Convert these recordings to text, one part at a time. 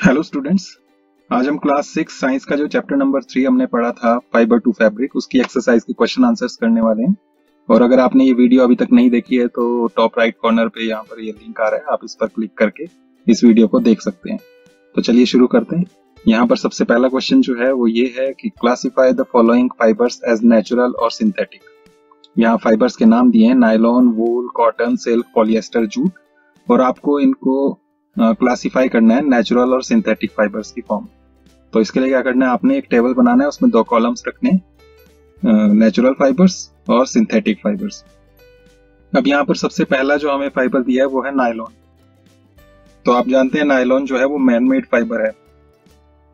Hello students, आज हम class 6 science का जो चैप्टर नंबर 3 हमने पढ़ा था फाइबर टू फैब्रिक, उसकी एक्सरसाइज के क्वेश्चन आंसर्स करने वाले हैं। और अगर आपने ये वीडियो अभी तक नहीं देखी है तो टॉप राइट कॉर्नर पे यहाँ पर ये लिंक आ रहा है, आप इस पर क्लिक करके इस वीडियो को देख सकते हैं। तो चलिए शुरू करते हैं। यहाँ पर सबसे पहला क्वेश्चन जो है वो ये है कि classify the following fibres as natural और सिंथेटिक। यहाँ फाइबर्स के नाम दिए हैं nylon, wool, cotton, silk, polyester, jute, और आपको इनको क्लासिफाई करना है नेचुरल और सिंथेटिक फाइबर्स की फॉर्म। तो इसके लिए क्या करना है, आपने एक टेबल बनाना है, उसमें दो कॉलम्स रखने हैं, नेचुरल फाइबर्स और सिंथेटिक फाइबर्स। अब यहाँ पर सबसे पहला जो हमें फाइबर दिया है वो है नायलॉन। तो आप जानते हैं नायलॉन जो है वो मैन मेड फाइबर है,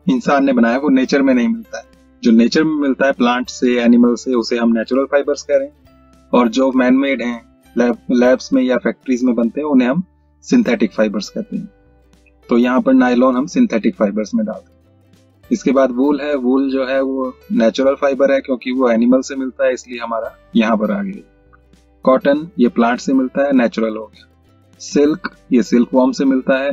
इंसान ने बनाया, वो नेचर में नहीं मिलता है। जो नेचर में मिलता है प्लांट से, एनिमल से, उसे हम नेचुरल फाइबर्स कह रहे हैं, और जो मैन मेड हैं, लैब्स में या फैक्ट्रीज में बनते हैं, उन्हें हम सिंथेटिक फाइबर्स कहते हैं। तो यहाँ पर नायलॉन हम सिंथेटिक फाइबर्स में डालते हैं। इसके बाद वूल है। वूल जो है वो नेचुरल फाइबर है क्योंकि वो एनिमल से मिलता है, इसलिए हमारा यहाँ पर आ गया। कॉटन ये प्लांट से मिलता है, नेचुरल हो गया। सिल्क ये सिल्क वॉर्म से मिलता है,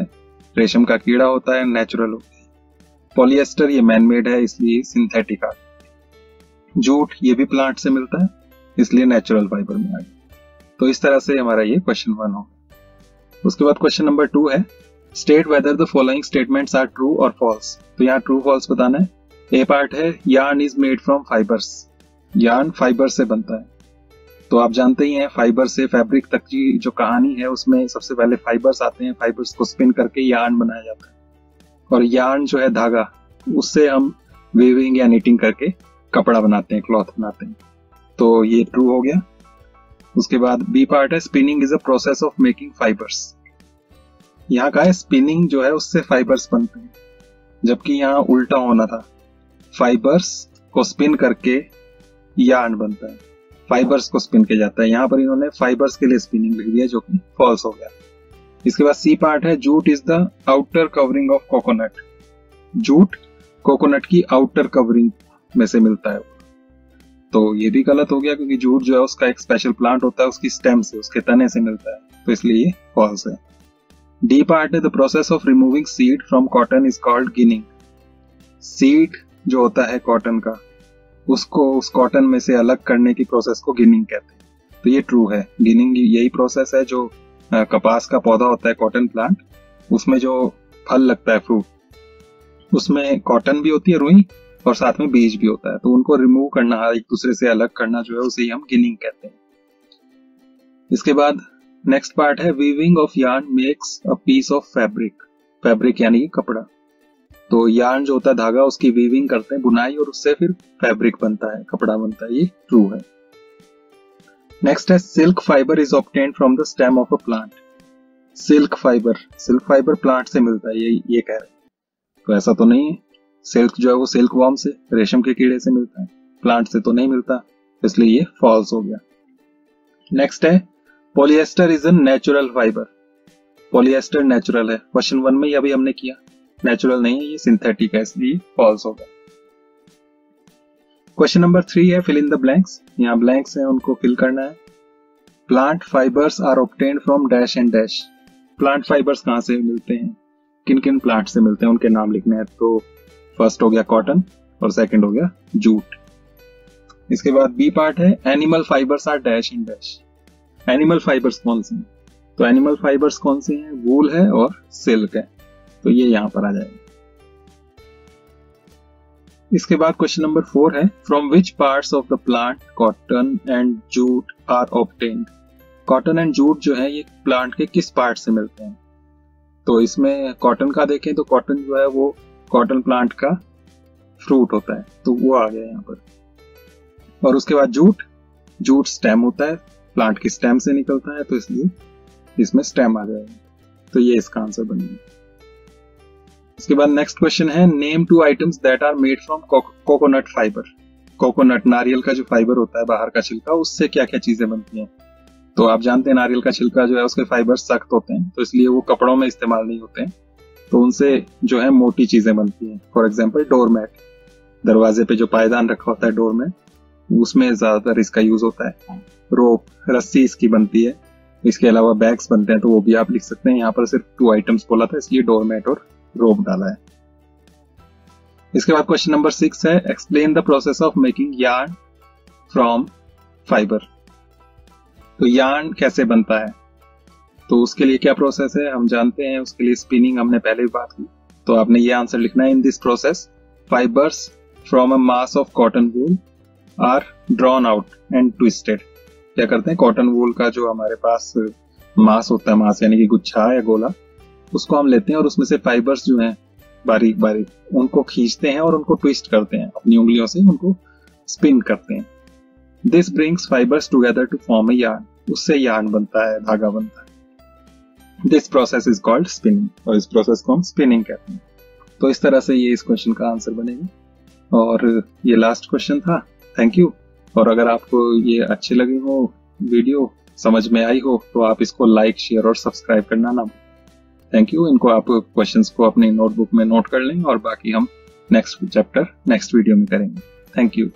रेशम का कीड़ा होता है, नेचुरल हो गया। पॉलिएस्टर ये मैन मेड है, इसलिए सिंथेटिक आ गया। जूट ये भी प्लांट से मिलता है, इसलिए नेचुरल फाइबर में आ गया। तो इस तरह से हमारा ये क्वेश्चन 1 होगा। उसके बाद क्वेश्चन नंबर 2 है state whether the following statements are true और फॉल्स। तो यहाँ ट्रू फॉल्स बताना है। ए पार्ट है yarn is made from fibres. Yarn fibre से बनता है। तो आप जानते ही हैं फाइबर से फैब्रिक तक की जो कहानी है उसमें सबसे पहले फाइबर्स आते हैं, फाइबर्स को स्पिन करके यार्न बनाया जाता है, और यार्न जो है धागा, उससे हम वीविंग या नीटिंग करके कपड़ा बनाते हैं, क्लॉथ बनाते हैं। तो ये ट्रू हो गया। उसके बाद बी पार्ट है spinning is a process of making fibres. यहाँ का है स्पिनिंग जो है उससे फाइबर्स बनते हैं, जबकि यहाँ उल्टा होना था, फाइबर्स को स्पिन करके यार्न बनता है, फाइबर्स को स्पिन किया जाता है। यहाँ पर इन्होंने फाइबर्स के लिए स्पिनिंग लिख दिया जो कि फॉल्स हो गया। इसके बाद सी पार्ट है jute is the outer covering of coconut. Jute coconut की आउटर कवरिंग में से मिलता है। तो ये भी गलत हो गया क्योंकि जूट जो है उसका एक स्पेशल प्लांट होता है, उसकी स्टेम से, उसके तने से मिलता है, तो इसलिए ये फॉल्स है। डी पार्ट है the process of removing seed from cotton is called ginning. Seed जो होता है कॉटन का, उसको उस कॉटन में से अलग करने की प्रोसेस को गिनिंग कहते हैं। तो ये ट्रू है। गिनिंग यही प्रोसेस है जो कपास का पौधा होता है, कॉटन प्लांट, उसमें जो फल लगता है, फ्रूट, उसमें कॉटन भी होती है, रुई, और साथ में बीज भी होता है। तो उनको रिमूव करना, एक दूसरे से अलग करना जो है उसे ही हम गिनिंग कहते हैं। इसके बाद नेक्स्ट पार्ट है weaving of yarn makes a piece of fabric. Fabric यानी कि कपड़ा। तो यार्न जो होता है धागा, उसकी वीविंग करते हैं, बुनाई, और उससे फिर फैब्रिक बनता है, कपड़ा बनता है। ये ट्रू है। नेक्स्ट है silk fibre is obtained from the stem of a plant. Silk fibre plant से मिलता है, ये कह रहे हैं। तो ऐसा तो नहीं है। सिल्क जो है वो सिल्क वॉर्म से, रेशम के कीड़े से मिलता है, प्लांट से तो नहीं मिलता, इसलिए ये फॉल्स हो गया। नेक्स्ट है polyester is a natural fibre. Polyester natural है। क्वेश्चन 1 में अभी हमने किया, नेचुरल नहीं है, ये सिंथेटिक है, इसलिए फॉल्स हो गया। क्वेश्चन नंबर 3 है फिल इन द ब्लैंक्स। यहाँ ब्लैंक्स हैं, उनको फिल करना है। Plant fibres are obtained from dash and dash. Plant fibres कहां से मिलते हैं, किन किन प्लांट से मिलते हैं, उनके नाम लिखने हैं। तो फर्स्ट हो गया कॉटन और सेकंड हो गया जूट। इसके बाद बी पार्ट है animal fibres are dash and dash. Animal fibres कौन से हैं? तो एनिमल फाइबर्स कौन से हैं? वूल है और सिल्क है, तो ये यहां पर आ जाएगा। इसके बाद क्वेश्चन नंबर 4 है from which parts of the plant cotton and jute are obtained. Cotton and jute जो है ये प्लांट के किस पार्ट से मिलते हैं? तो इसमें कॉटन का देखें तो कॉटन जो है वो कॉटन प्लांट का फ्रूट होता है, तो वो आ गया यहाँ पर। और उसके बाद जूट स्टेम होता है, प्लांट की स्टेम से निकलता है, तो इसलिए इसमें स्टेम आ जाएगा। तो ये इसका आंसर बनेगा। इसके बाद नेक्स्ट क्वेश्चन है name 2 items that are made from coconut fibre. Coconut, नारियल का जो फाइबर होता है, बाहर का छिलका, उससे क्या क्या चीजें बनती हैं? तो आप जानते हैं नारियल का छिलका जो है उसके फाइबर सख्त होते हैं, तो इसलिए वो कपड़ों में इस्तेमाल नहीं होते हैं, तो उनसे जो है मोटी चीजें बनती हैं। फॉर एग्जाम्पल डोरमैट, दरवाजे पे जो पायदान रखा होता है डोरमैट, उसमें ज्यादातर इसका यूज होता है। रोप, रस्सी इसकी बनती है। इसके अलावा बैग्स बनते हैं, तो वो भी आप लिख सकते हैं। यहाँ पर सिर्फ 2 आइटम्स बोला था, इसलिए डोरमैट और रोप डाला है। इसके बाद क्वेश्चन नंबर 6 है, explain the process of making yarn from fibre. तो यार्न कैसे बनता है, तो उसके लिए क्या प्रोसेस है हम जानते हैं। उसके लिए स्पिनिंग हमने पहले भी बात की, तो आपने ये आंसर लिखना है। In this process fibres from a mass of cotton wool are drawn out and twisted. क्या करते हैं, कॉटन वूल का जो हमारे पास मास होता है, मास यानी कि गुच्छा या गोला, उसको हम लेते हैं और उसमें से फाइबर्स जो हैं बारीक बारीक, उनको खींचते हैं और उनको ट्विस्ट करते हैं, अपनी उंगलियों से उनको स्पिन करते हैं। This brings fibres together to form a yarn. उससे यार्न बनता है, धागा बनता है। This process is called spinning, और इस प्रोसेस को हम स्पिनिंग कहते हैं। तो इस तरह से ये इस क्वेश्चन का आंसर बनेगा, और ये लास्ट क्वेश्चन था। Thank you. और अगर आपको ये अच्छे लगे हो, वीडियो समझ में आई हो, तो आप इसको लाइक, शेयर और सब्सक्राइब करना ना भूलें। Thank you. इनको आप क्वेश्चंस को अपनी नोटबुक में नोट कर लें, और बाकी हम नेक्स्ट चैप्टर नेक्स्ट वीडियो में करेंगे। Thank you.